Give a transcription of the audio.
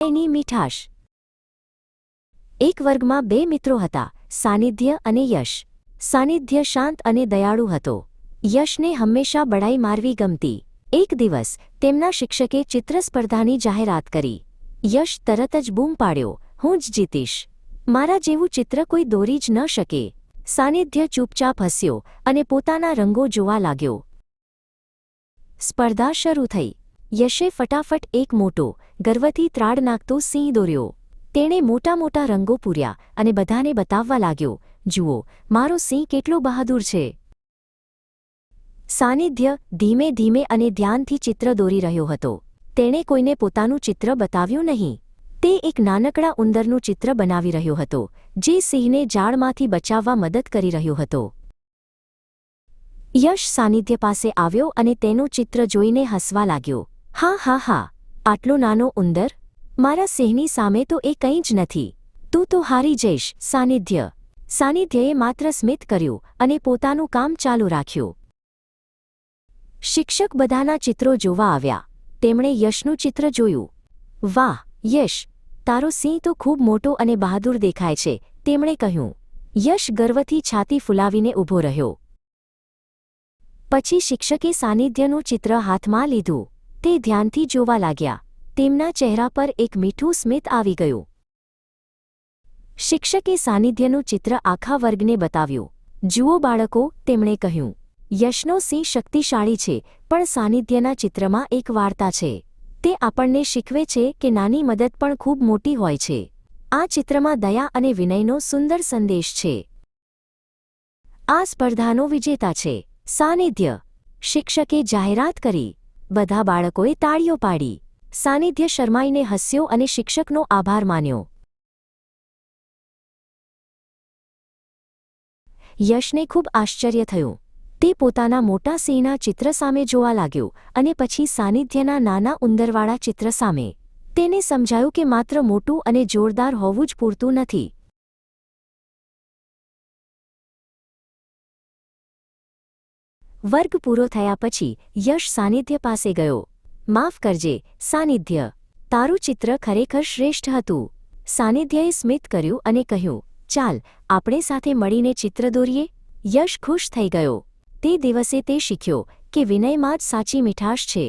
એની મીઠાશ। એક વર્ગમાં બે મિત્રો હતા, સાનિધ્ય અને યશ। સાનિધ્ય શાંત અને દયાળુ હતો। યશને હંમેશા બડાઈ મારવી ગમતી। એક દિવસ તેમના શિક્ષકે ચિત્ર સ્પર્ધાની જાહેરાત કરી। યશ તરત જ બૂમ પાડ્યો, હું જ જીતીશ, મારા જેવું ચિત્ર કોઈ દોરી જ ન શકે। સાનિધ્ય ચૂપચાપ હસ્યો અને પોતાના રંગો જોવા લાગ્યો। સ્પર્ધા શરૂ થઈ। યશે ફટાફટ એક મોટો, ગર્વથી ત્રાડ નાખતો સિંહ દોર્યો। તેણે મોટા મોટા રંગો પૂર્યા અને બધાને બતાવવા લાગ્યો, જુઓ, મારો સિંહ કેટલો બહાદુર છે। સાનિધ્ય ધીમે ધીમે અને ધ્યાનથી ચિત્ર દોરી રહ્યો હતો। તેણે કોઈને પોતાનું ચિત્ર બતાવ્યું નહીં। તે એક નાનકડા ઉંદરનું ચિત્ર બનાવી રહ્યો હતો, જે સિંહને જાળમાંથી બચાવવા મદદ કરી રહ્યો હતો। યશ સાનિધ્ય પાસે આવ્યો અને તેનું ચિત્ર જોઈને હસવા લાગ્યો। હા હા હા, આટલો નાનો ઉંદર? મારા સિંહની સામે તો એ કંઈ જ નથી। તું તો હારી જઈશ, સાનિધ્ય। સાનિધ્યએ માત્ર સ્મિત કર્યું અને પોતાનું કામ ચાલુ રાખ્યું। શિક્ષક બધાના ચિત્રો જોવા આવ્યા। તેમણે યશનું ચિત્ર જોયું। વાહ, યશ, તારો સિંહ તો ખૂબ મોટો અને બહાદુર દેખાય છે, તેમણે કહ્યું। યશ ગર્વથી છાતી ફુલાવીને ઊભો રહ્યો। પછી શિક્ષકે સાનિધ્યનું ચિત્ર હાથમાં લીધું। તે ધ્યાનથી જોવા લાગ્યા। તેમના ચહેરા પર એક મીઠું સ્મિત આવી ગયું। શિક્ષકે સાનિધ્યનું ચિત્ર આખા વર્ગને બતાવ્યું। જુઓ બાળકો, તેમણે કહ્યું, યશનો સિંહ શક્તિશાળી છે, પણ સાનિધ્યના ચિત્રમાં એક વાર્તા છે। તે આપણને શીખવે છે કે નાની મદદ પણ ખૂબ મોટી હોય છે। આ ચિત્રમાં દયા અને વિનયનો સુંદર સંદેશ છે। આ સ્પર્ધાનો વિજેતા છે સાનિધ્ય, શિક્ષકે જાહેરાત કરી। બધા બાળકોએ તાળીઓ પાડી। સાનિધ્ય શરમાઈને હસ્યો અને શિક્ષકનો આભાર માન્યો। યશને ખૂબ આશ્ચર્ય થયું। તે પોતાના મોટા સિંહના ચિત્ર સામે જોવા લાગ્યો અને પછી સાનિધ્યના નાના ઉંદરવાળા ચિત્ર સામે। તેને સમજાયું કે માત્ર મોટું અને જોરદાર હોવું જ પૂરતું નથી। વર્ગ પૂરો થયા પછી યશ સાનિધ્ય પાસે ગયો। માફ કરજે, સાનિધ્ય, તારું ચિત્ર ખરેખર શ્રેષ્ઠ હતું। સાનિધ્યએ સ્મિત કર્યું અને કહ્યું, ચાલ, આપણે સાથે મળીને ચિત્ર દોરીએ। યશ ખુશ થઈ ગયો। તે દિવસે તે શીખ્યો કે વિનયમાં જ સાચી મીઠાશ છે।